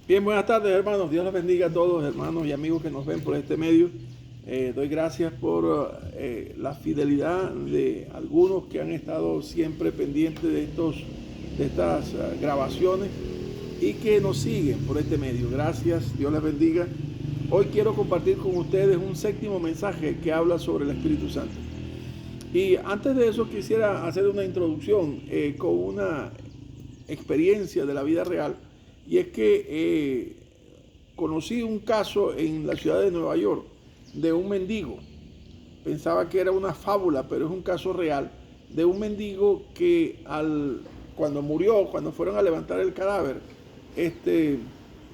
Bien, buenas tardes, hermanos. Dios los bendiga a todos, hermanos y amigos que nos ven por este medio. Doy gracias por la fidelidad de algunos que han estado siempre pendientes de estas grabaciones y que nos siguen por este medio. Gracias, Dios les bendiga. Hoy quiero compartir con ustedes un séptimo mensaje que habla sobre el Espíritu Santo. Y antes de eso quisiera hacer una introducción con una experiencia de la vida real. Y es que conocí un caso en la ciudad de Nueva York de un mendigo. Pensaba que era una fábula, pero es un caso real de un mendigo que cuando murió, cuando fueron a levantar el cadáver,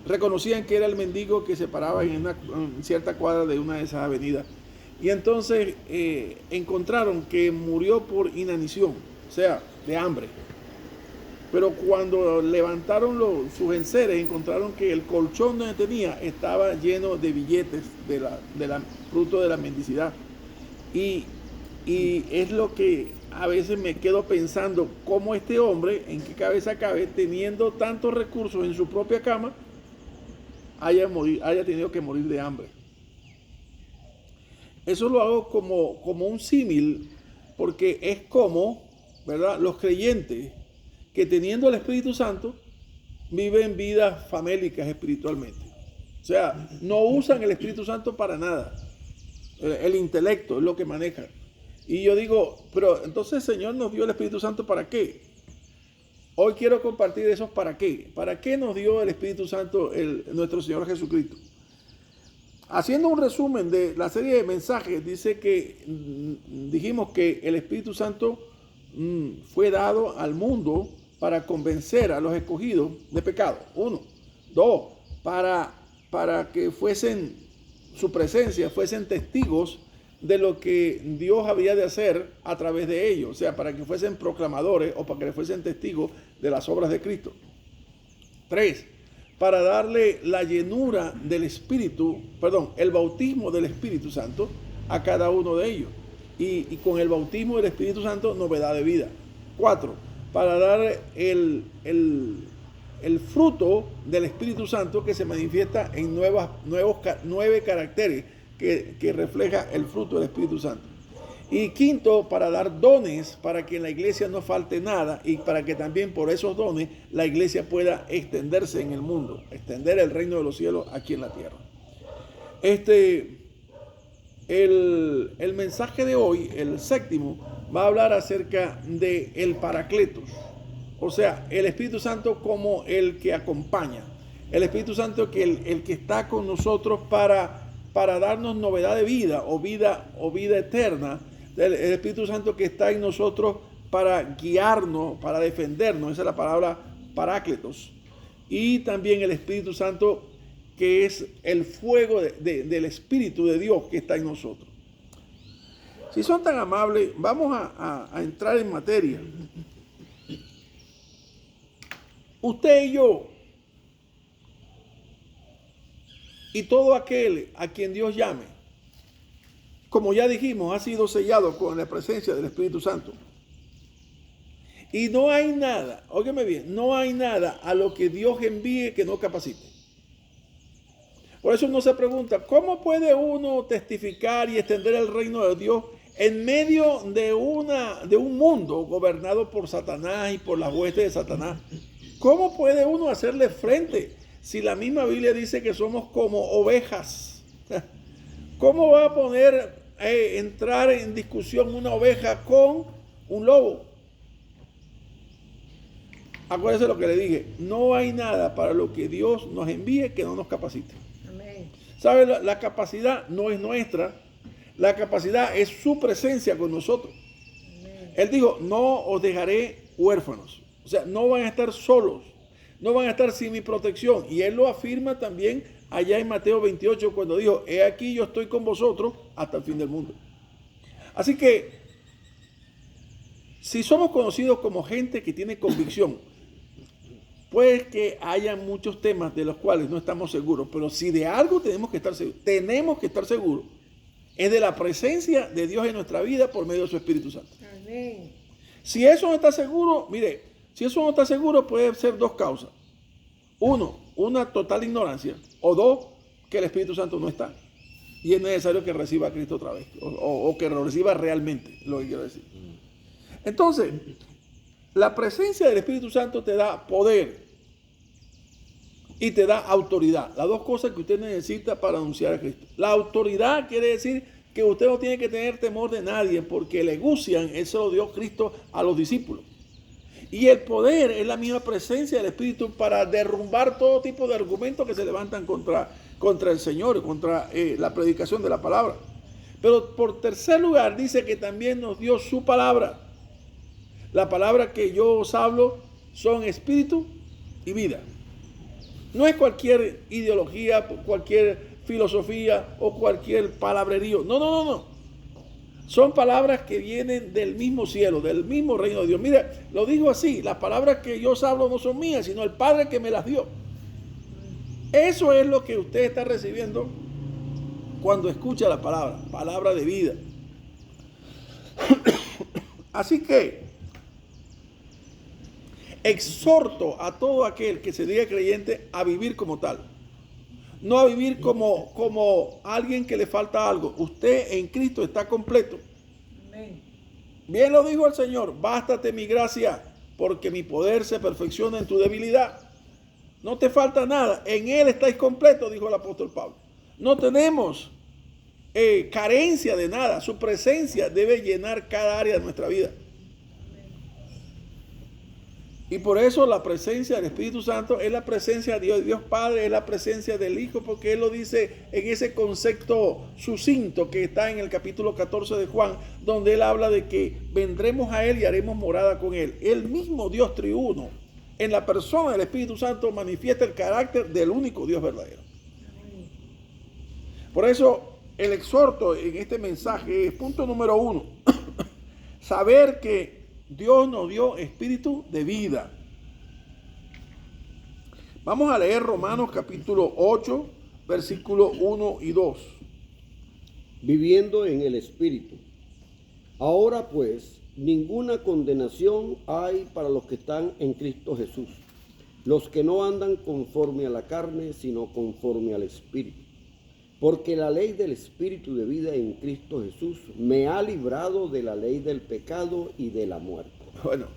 reconocían que era el mendigo que se paraba en cierta cuadra de una de esas avenidas. Y entonces encontraron que murió por inanición, o sea, de hambre. Pero cuando levantaron sus enseres, encontraron que el colchón donde tenía estaba lleno de billetes fruto de la mendicidad. Y es lo que a veces me quedo pensando, cómo este hombre, en qué cabeza cabe, teniendo tantos recursos en su propia cama, haya tenido que morir de hambre. Eso lo hago como un símil, porque es como, ¿verdad?, los creyentes que teniendo el Espíritu Santo viven vidas famélicas espiritualmente. O sea, no usan el Espíritu Santo para nada. El intelecto es lo que maneja. Y yo digo, pero entonces el Señor nos dio el Espíritu Santo ¿para qué? Hoy quiero compartir esos para qué. ¿Para qué nos dio el Espíritu Santo nuestro Señor Jesucristo? Haciendo un resumen de la serie de mensajes, dijimos que el Espíritu Santo fue dado al mundo para convencer a los escogidos de pecado. 1. 2. Para que su presencia fuesen testigos de lo que Dios había de hacer a través de ellos. O sea, para que fuesen proclamadores o para que fuesen testigos de las obras de Cristo. 3. Para darle la llenura del Espíritu, el bautismo del Espíritu Santo a cada uno de ellos. Y con el bautismo del Espíritu Santo, novedad de vida. 4. Para dar el fruto del Espíritu Santo que se manifiesta en 9 caracteres que refleja el fruto del Espíritu Santo. Y 5, para dar dones para que en la iglesia no falte nada y para que también por esos dones la iglesia pueda extenderse en el mundo, extender el reino de los cielos aquí en la tierra. El mensaje de hoy, el séptimo, va a hablar acerca de el Paracletos, o sea, el Espíritu Santo como el que acompaña, el Espíritu Santo que el que está con nosotros para darnos novedad de vida o vida eterna, el Espíritu Santo que está en nosotros para guiarnos, para defendernos, esa es la palabra Parácletos, y también el Espíritu Santo que es el fuego del Espíritu de Dios que está en nosotros. Si son tan amables, vamos a entrar en materia. Usted y yo, y todo aquel a quien Dios llame, como ya dijimos, ha sido sellado con la presencia del Espíritu Santo. Y no hay nada, óigame bien, no hay nada a lo que Dios envíe que no capacite. Por eso uno se pregunta, ¿cómo puede uno testificar y extender el reino de Dios en medio de un mundo gobernado por Satanás y por las huestes de Satanás? ¿Cómo puede uno hacerle frente si la misma Biblia dice que somos como ovejas? ¿Cómo va a entrar en discusión una oveja con un lobo? Acuérdese lo que le dije, no hay nada para lo que Dios nos envíe que no nos capacite. Amén. ¿Sabe? La capacidad no es nuestra, la capacidad es su presencia con nosotros. Amén. Él dijo, no os dejaré huérfanos, o sea, no van a estar solos, no van a estar sin mi protección. Y él lo afirma también allá en Mateo 28 cuando dijo, he aquí yo estoy con vosotros hasta el fin del mundo. Así que, si somos conocidos como gente que tiene convicción, puede que haya muchos temas de los cuales no estamos seguros, pero si de algo tenemos que estar seguros, es de la presencia de Dios en nuestra vida por medio de su Espíritu Santo. Amén. Si eso no está seguro, puede ser dos causas. Uno, una total ignorancia, o dos, que el Espíritu Santo no está. Y es necesario que reciba a Cristo otra vez, o que lo reciba realmente, lo que quiero decir. Entonces, la presencia del Espíritu Santo te da poder y te da autoridad. Las dos cosas que usted necesita para anunciar a Cristo. La autoridad quiere decir que usted no tiene que tener temor de nadie, porque el egusian, eso lo dio Cristo a los discípulos. Y el poder es la misma presencia del Espíritu para derrumbar todo tipo de argumentos que se levantan contra el Señor, contra la predicación de la palabra. Pero por tercer lugar dice que también nos dio su palabra. La palabra que yo os hablo son espíritu y vida. No es cualquier ideología, cualquier filosofía o cualquier palabrerío. No. Son palabras que vienen del mismo cielo, del mismo reino de Dios. Mira, lo digo así, las palabras que yo os hablo no son mías, sino el Padre que me las dio. Eso es lo que usted está recibiendo cuando escucha la palabra de vida. Así que exhorto a todo aquel que se diga creyente a vivir como tal. No a vivir como alguien que le falta algo. Usted en Cristo está completo. Amén. Bien lo dijo el Señor, bástate mi gracia, porque mi poder se perfecciona en tu debilidad. No te falta nada, en Él estáis completos, dijo el apóstol Pablo. No tenemos carencia de nada, su presencia debe llenar cada área de nuestra vida. Y por eso la presencia del Espíritu Santo es la presencia de Dios Padre, es la presencia del Hijo, porque Él lo dice en ese concepto sucinto que está en el capítulo 14 de Juan, donde Él habla de que vendremos a Él y haremos morada con Él. El mismo Dios triuno, en la persona del Espíritu Santo, manifiesta el carácter del único Dios verdadero. Por eso el exhorto en este mensaje es punto número 1, saber que Dios nos dio espíritu de vida. Vamos a leer Romanos capítulo 8, versículos 1 y 2. Viviendo en el espíritu. Ahora pues, ninguna condenación hay para los que están en Cristo Jesús, los que no andan conforme a la carne, sino conforme al espíritu. Porque la ley del espíritu de vida en Cristo Jesús me ha librado de la ley del pecado y de la muerte. Bueno,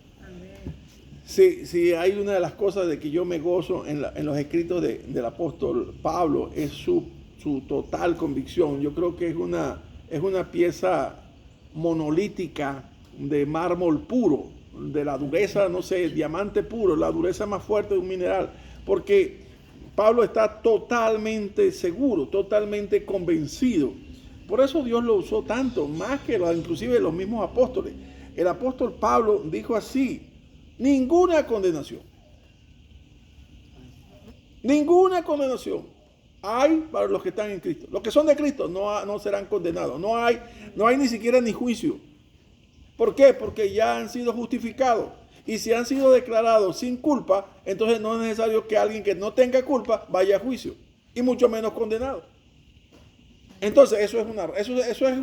sí, hay una de las cosas de que yo me gozo en los escritos del apóstol Pablo, es su total convicción. Yo creo que es una pieza monolítica de mármol puro, de la dureza, no sé, diamante puro, la dureza más fuerte de un mineral, porque Pablo está totalmente seguro, totalmente convencido. Por eso Dios lo usó tanto, más que inclusive los mismos apóstoles. El apóstol Pablo dijo así: ninguna condenación hay para los que están en Cristo. Los que son de Cristo no serán condenados. No hay ni siquiera ni juicio. ¿Por qué? Porque ya han sido justificados. Y si han sido declarados sin culpa, entonces no es necesario que alguien que no tenga culpa vaya a juicio, y mucho menos condenado. Entonces eso es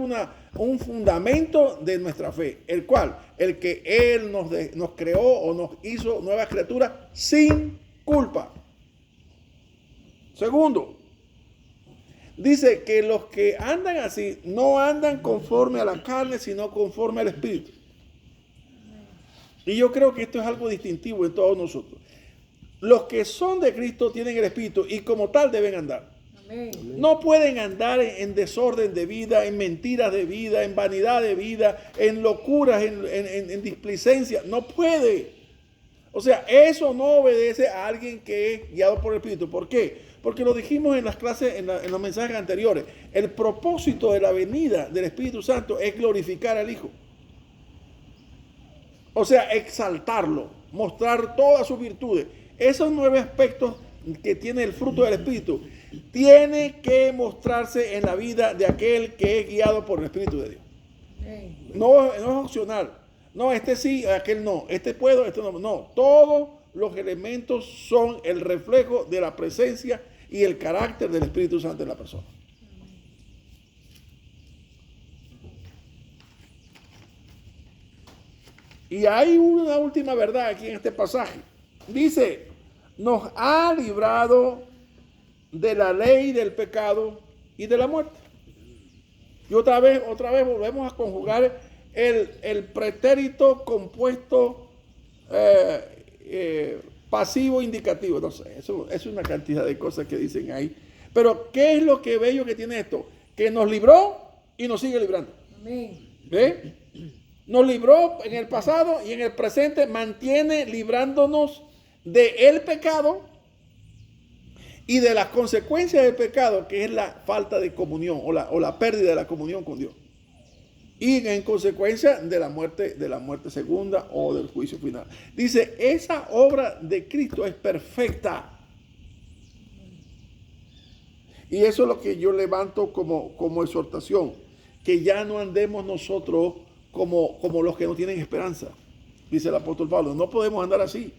un fundamento de nuestra fe, el que Él nos creó o nos hizo nuevas criaturas sin culpa. Segundo, dice que los que andan así no andan conforme a la carne, sino conforme al Espíritu. Y yo creo que esto es algo distintivo en todos nosotros. Los que son de Cristo tienen el Espíritu y como tal deben andar. Amén. No pueden andar en desorden de vida, en mentiras de vida, en vanidad de vida, en locuras, en displicencia. No puede. O sea, eso no obedece a alguien que es guiado por el Espíritu. ¿Por qué? Porque lo dijimos en las clases, en los mensajes anteriores. El propósito de la venida del Espíritu Santo es glorificar al Hijo. O sea, exaltarlo, mostrar todas sus virtudes. Esos 9 aspectos que tiene el fruto del Espíritu tiene que mostrarse en la vida de aquel que es guiado por el Espíritu de Dios. No es opcional. No, este sí, aquel no. Este puedo, este no. No, todos los elementos son el reflejo de la presencia y el carácter del Espíritu Santo en la persona. Y hay una última verdad aquí en este pasaje. Dice, nos ha librado de la ley del pecado y de la muerte. Y otra vez volvemos a conjugar el pretérito compuesto pasivo indicativo. No sé, eso es una cantidad de cosas que dicen ahí. Pero ¿qué es lo que bello que tiene esto? Que nos libró y nos sigue librando. Amén. ¿Ve? Nos libró en el pasado y en el presente mantiene librándonos del pecado y de las consecuencias del pecado, que es la falta de comunión o la pérdida de la comunión con Dios. Y en consecuencia de la muerte segunda o del juicio final. Dice, esa obra de Cristo es perfecta. Y eso es lo que yo levanto como exhortación. Que ya no andemos nosotros como los que no tienen esperanza. Dice el apóstol Pablo, no podemos andar así.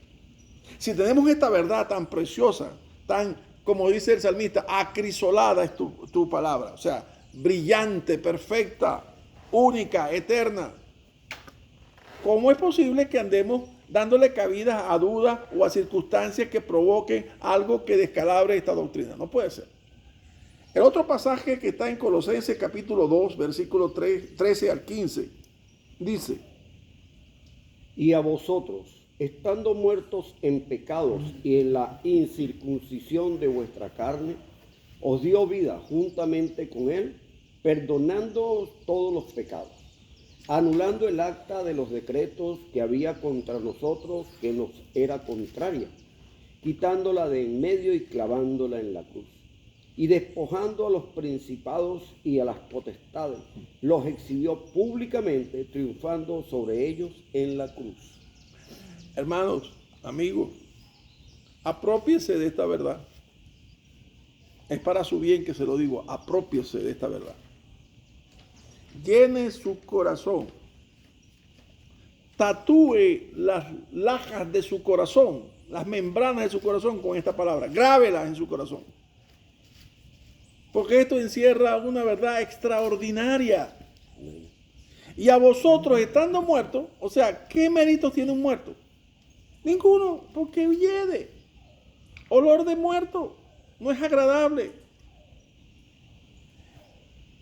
Si tenemos esta verdad tan preciosa, tan, como dice el salmista, acrisolada es tu palabra. O sea, brillante, perfecta, única, eterna. ¿Cómo es posible que andemos dándole cabida a dudas o a circunstancias que provoquen algo que descalabre esta doctrina? No puede ser. El otro pasaje que está en Colosenses capítulo 2, versículo 13 al 15, dice: Y a vosotros, estando muertos en pecados y en la incircuncisión de vuestra carne, os dio vida juntamente con él, perdonando todos los pecados, anulando el acta de los decretos que había contra nosotros, que nos era contraria, quitándola de en medio y clavándola en la cruz. Y despojando a los principados y a las potestades, los exhibió públicamente, triunfando sobre ellos en la cruz. Hermanos, amigos, aprópiese de esta verdad. Es para su bien que se lo digo, aprópiese de esta verdad. Llene su corazón, tatúe las lajas de su corazón, las membranas de su corazón con esta palabra, grábelas en su corazón. Porque esto encierra una verdad extraordinaria. Y a vosotros, estando muertos, o sea, ¿qué méritos tiene un muerto? Ninguno, porque hiede. Olor de muerto, no es agradable.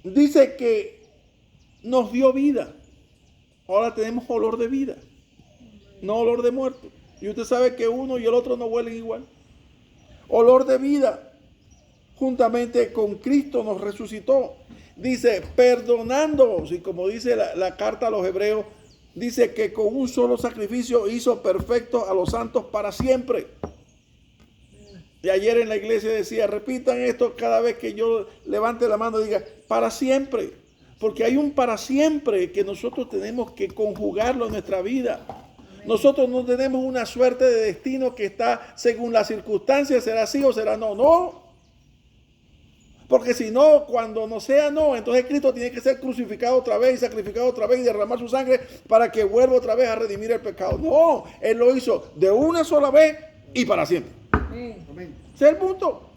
Dice que nos dio vida. Ahora tenemos olor de vida, no olor de muerto. Y usted sabe que uno y el otro no huelen igual. Olor de vida. Juntamente con Cristo nos resucitó. Dice, perdonándonos. Y como dice la carta a los hebreos, dice que con un solo sacrificio hizo perfecto a los santos para siempre. Y ayer en la iglesia decía, repitan esto cada vez que yo levante la mano y diga, para siempre. Porque hay un para siempre que nosotros tenemos que conjugarlo en nuestra vida. Nosotros no tenemos una suerte de destino que está según las circunstancias, será sí o será no. No. Porque si no, cuando no sea no, entonces Cristo tiene que ser crucificado otra vez y sacrificado otra vez y derramar su sangre para que vuelva otra vez a redimir el pecado. No, Él lo hizo de una sola vez y para siempre. Amén. Ese es el punto.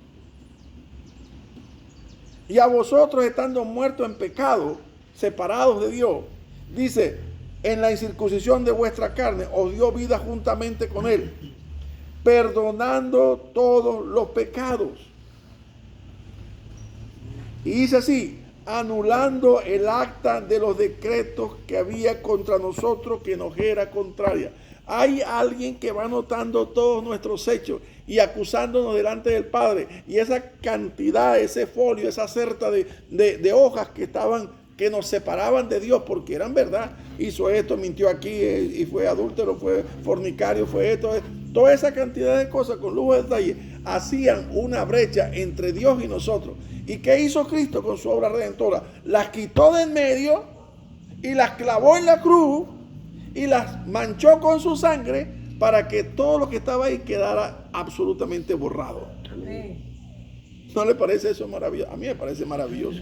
Y a vosotros, estando muertos en pecado, separados de Dios, dice, en la incircuncisión de vuestra carne, os dio vida juntamente con Él, perdonando todos los pecados. Y dice así, anulando el acta de los decretos que había contra nosotros, que nos era contraria. Hay alguien que va anotando todos nuestros hechos y acusándonos delante del Padre. Y esa cantidad, ese folio, esa certa de hojas que nos separaban de Dios porque eran verdad. Hizo esto, mintió aquí y fue adúltero, fue fornicario, fue esto. Toda esa cantidad de cosas con lujo de detalle hacían una brecha entre Dios y nosotros. ¿Y qué hizo Cristo con su obra redentora? Las quitó de en medio y las clavó en la cruz y las manchó con su sangre para que todo lo que estaba ahí quedara absolutamente borrado. Amén. ¿No le parece eso maravilloso? A mí me parece maravilloso.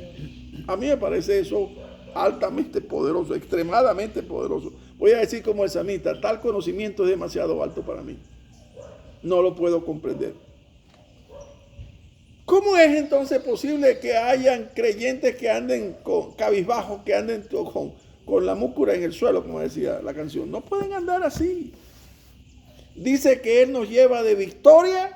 A mí me parece eso altamente poderoso, extremadamente poderoso. Voy a decir como el salmista, tal conocimiento es demasiado alto para mí. No lo puedo comprender. ¿Cómo es entonces posible que hayan creyentes que anden con cabizbajos, que anden con la múscula en el suelo, como decía la canción? No pueden andar así. dice que Él nos lleva de victoria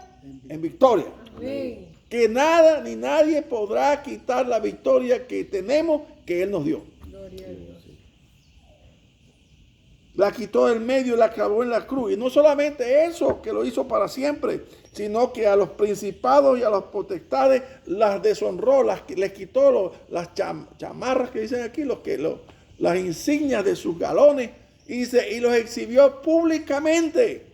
en victoria. Amén. Que nada ni nadie podrá quitar la victoria que tenemos, que Él nos dio. Gloria a Dios. La quitó del medio y la clavó en la cruz. Y no solamente eso, que lo hizo para siempre, sino que a los principados y a las potestades las deshonró, les quitó las chamarras que dicen aquí, las insignias de sus galones, y los exhibió públicamente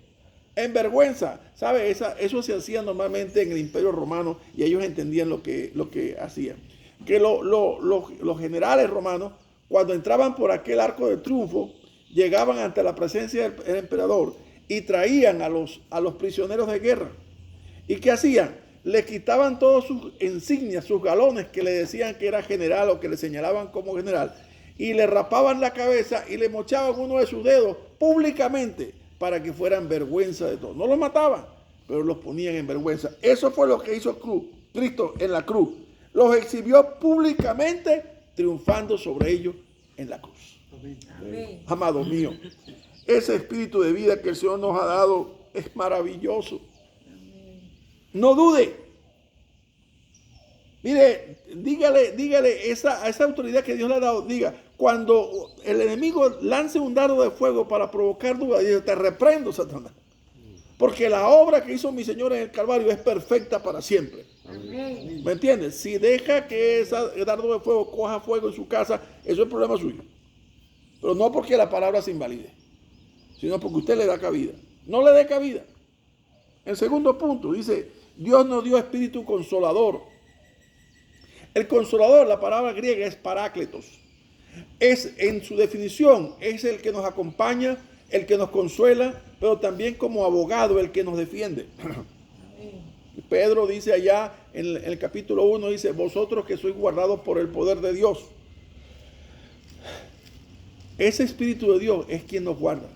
en vergüenza. ¿Sabe? Eso se hacía normalmente en el Imperio Romano y ellos entendían lo que hacían. Que los generales romanos, cuando entraban por aquel arco de triunfo, llegaban ante la presencia del emperador y traían a los prisioneros de guerra. ¿Y qué hacían? Le quitaban todas sus insignias, sus galones que le decían que era general o que le señalaban como general, y le rapaban la cabeza y le mochaban uno de sus dedos públicamente para que fueran vergüenza de todos. No los mataban, pero los ponían en vergüenza. Eso fue lo que hizo Cristo en la cruz. Los exhibió públicamente, triunfando sobre ellos en la cruz. Amén. Amado mío, ese espíritu de vida que el Señor nos ha dado es maravilloso. No dude. Mire, dígale a esa autoridad que Dios le ha dado, diga, cuando el enemigo lance un dardo de fuego para provocar duda, dice, te reprendo, Satanás. Porque la obra que hizo mi Señor en el Calvario es perfecta para siempre. Amén. ¿Me entiendes? Si deja que ese dardo de fuego coja fuego en su casa, eso es problema suyo. Pero no porque la palabra se invalide, sino porque usted le da cabida. No le dé cabida. El segundo punto dice, Dios nos dio espíritu consolador. El consolador, la palabra griega es parácletos. Es, en su definición, es el que nos acompaña, el que nos consuela, pero también como abogado, el que nos defiende. Pedro dice allá en el capítulo 1, dice, vosotros que sois guardados por el poder de Dios. Ese espíritu de Dios es quien nos guarda.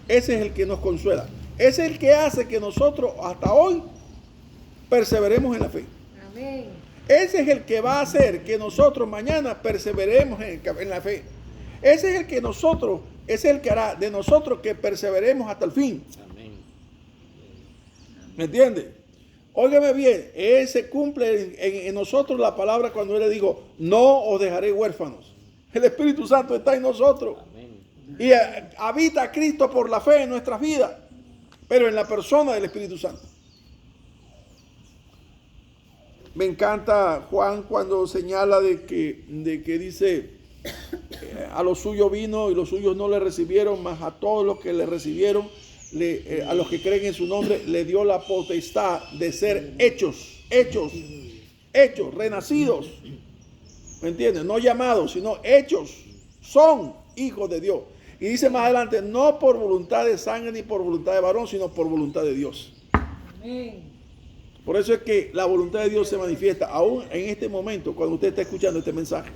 Ese es el que nos consuela. Ese es el que hace que nosotros hasta hoy perseveremos en la fe. Amén. Ese es el que va a hacer que nosotros mañana perseveremos en la fe. Ese es el que es el que hará de nosotros que perseveremos hasta el fin. Amén. ¿Me entiende? Óigame bien, se cumple en nosotros la palabra cuando Él le dijo, no os dejaré huérfanos. El Espíritu Santo está en nosotros. Amén. Y habita Cristo por la fe en nuestras vidas, pero en la persona del Espíritu Santo. Me encanta Juan cuando señala de que dice, a los suyos vino y los suyos no le recibieron, mas a todos los que le recibieron, a los que creen en su nombre, le dio la potestad de ser hechos, renacidos. ¿Me entiendes? No llamados, sino hechos. Son hijos de Dios. Y dice más adelante, no por voluntad de sangre ni por voluntad de varón, sino por voluntad de Dios. Amén. Por eso es que la voluntad de Dios se manifiesta aún en este momento cuando usted está escuchando este mensaje.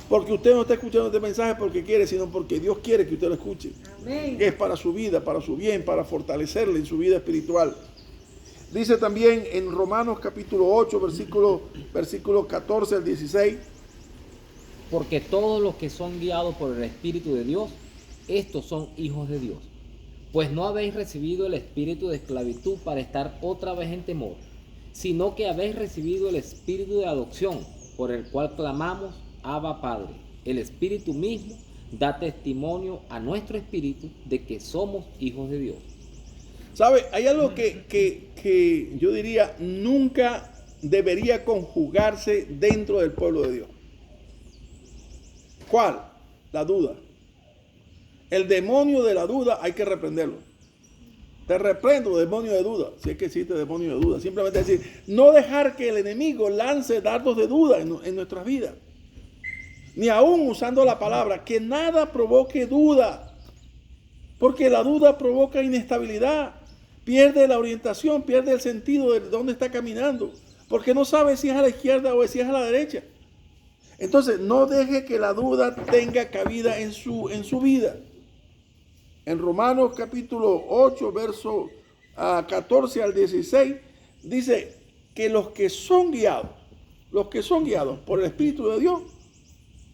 Porque usted no está escuchando este mensaje porque quiere, sino porque Dios quiere que usted lo escuche. Amén. Es para su vida, para su bien, para fortalecerle en su vida espiritual. Dice también en Romanos capítulo 8, versículo 14 al 16. Porque todos los que son guiados por el Espíritu de Dios, estos son hijos de Dios. Pues no habéis recibido el espíritu de esclavitud para estar otra vez en temor, sino que habéis recibido el espíritu de adopción, por el cual clamamos, Abba Padre. El Espíritu mismo da testimonio a nuestro espíritu de que somos hijos de Dios. ¿Sabe? Hay algo que yo diría nunca debería conjugarse dentro del pueblo de Dios. ¿Cuál? La duda. El demonio de la duda hay que reprenderlo. Te reprendo, demonio de duda. Si es que existe demonio de duda. Simplemente decir, no dejar que el enemigo lance dardos de duda en nuestras vidas. Ni aún usando la palabra, que nada provoque duda. Porque la duda provoca inestabilidad. Pierde la orientación, pierde el sentido de dónde está caminando. Porque no sabe si es a la izquierda o si es a la derecha. Entonces, no deje que la duda tenga cabida en su vida. En Romanos capítulo 8, verso 14 al 16, dice que los que son guiados por el Espíritu de Dios,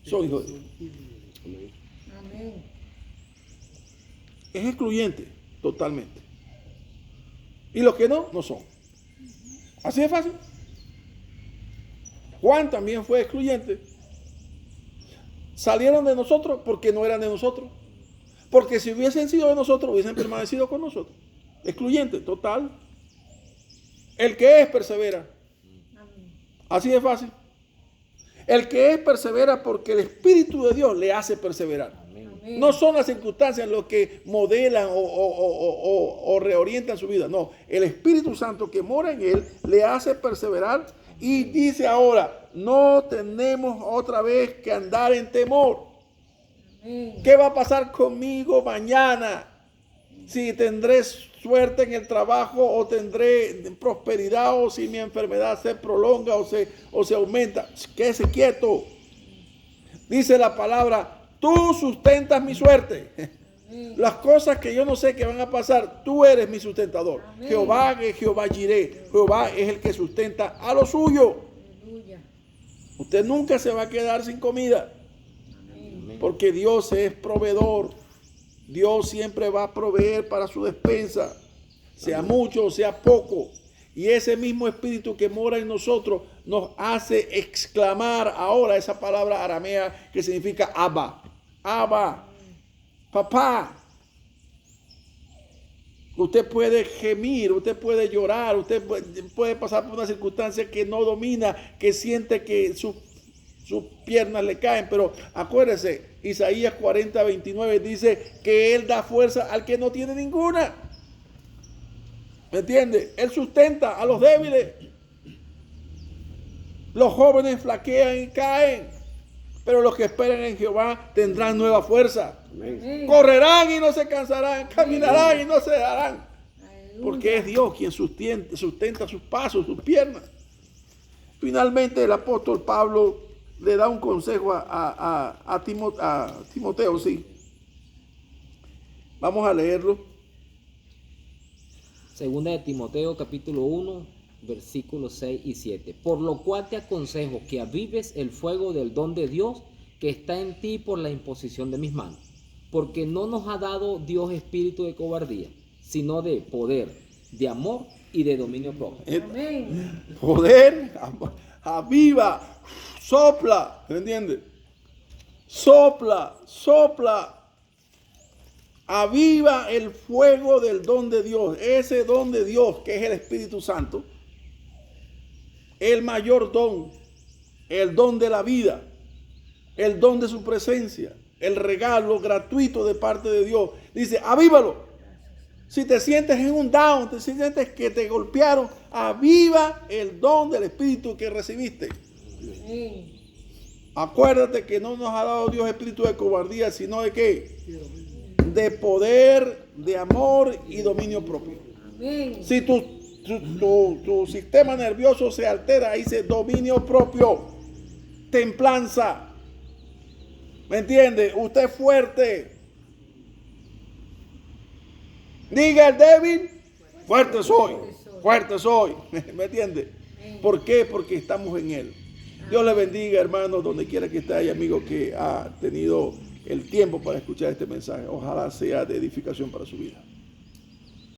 son hijos de Dios. Amén. Es excluyente. totalmente. Y los que no, no son. Así de fácil. Juan también fue excluyente. Salieron de nosotros porque no eran de nosotros. Porque si hubiesen sido de nosotros, hubiesen permanecido con nosotros. Excluyente, total. El que es, persevera. Amén. Así de fácil. El que es, persevera porque el Espíritu de Dios le hace perseverar. Amén. No son las circunstancias lo que modelan o reorientan su vida. No, el Espíritu Santo que mora en él le hace perseverar y dice ahora, no tenemos otra vez que andar en temor. Amén. ¿Qué va a pasar conmigo mañana? Si tendré suerte en el trabajo o tendré prosperidad o si mi enfermedad se prolonga o se aumenta. Quédese quieto. Dice la palabra, tú sustentas mi suerte. Amén. Las cosas que yo no sé que van a pasar, tú eres mi sustentador. Amén. Jehová es Jehová Jireh. Jehová es el que sustenta a lo suyo. Aleluya. Usted nunca se va a quedar sin comida. Amén. Porque Dios es proveedor. Dios siempre va a proveer para su despensa, sea mucho o sea poco. Y ese mismo espíritu que mora en nosotros nos hace exclamar ahora esa palabra aramea que significa Abba. Abba, papá. Usted puede gemir, usted puede llorar, usted puede pasar por una circunstancia que no domina, que siente que sus piernas le caen, pero acuérdese, Isaías 40:29 dice que Él da fuerza al que no tiene ninguna. ¿Me entiende? Él sustenta a los débiles. Los jóvenes flaquean y caen, pero los que esperan en Jehová tendrán nueva fuerza. Amén. Correrán y no se cansarán, caminarán y no se darán. Aleluya. Porque es Dios quien sustenta sus pasos, sus piernas. Finalmente el apóstol Pablo le da un consejo a Timoteo, sí. Vamos a leerlo. Segunda de Timoteo capítulo 1, versículos 6 y 7. Por lo cual te aconsejo que avives el fuego del don de Dios que está en ti por la imposición de mis manos. Porque no nos ha dado Dios espíritu de cobardía, sino de poder, de amor y de dominio propio. Amén. Poder, aviva, sopla, ¿me entiendes? Sopla, aviva el fuego del don de Dios, ese don de Dios que es el Espíritu Santo, el mayor don, el don de la vida, el don de su presencia, el regalo gratuito de parte de Dios. Dice, avívalo. Si te sientes en un down, te sientes que te golpearon, aviva el don del Espíritu que recibiste. Amén. Acuérdate que no nos ha dado Dios espíritu de cobardía, sino de ¿qué? De poder, de amor y dominio propio. Amén. Si tu sistema nervioso se altera, dice dominio propio, templanza. ¿Me entiende? Usted es fuerte. Diga el débil, fuerte soy, fuerte soy. ¿Me entiende? ¿Por qué? Porque estamos en Él. Dios le bendiga, hermanos, donde quiera que esté, y amigo que ha tenido el tiempo para escuchar este mensaje. Ojalá sea de edificación para su vida.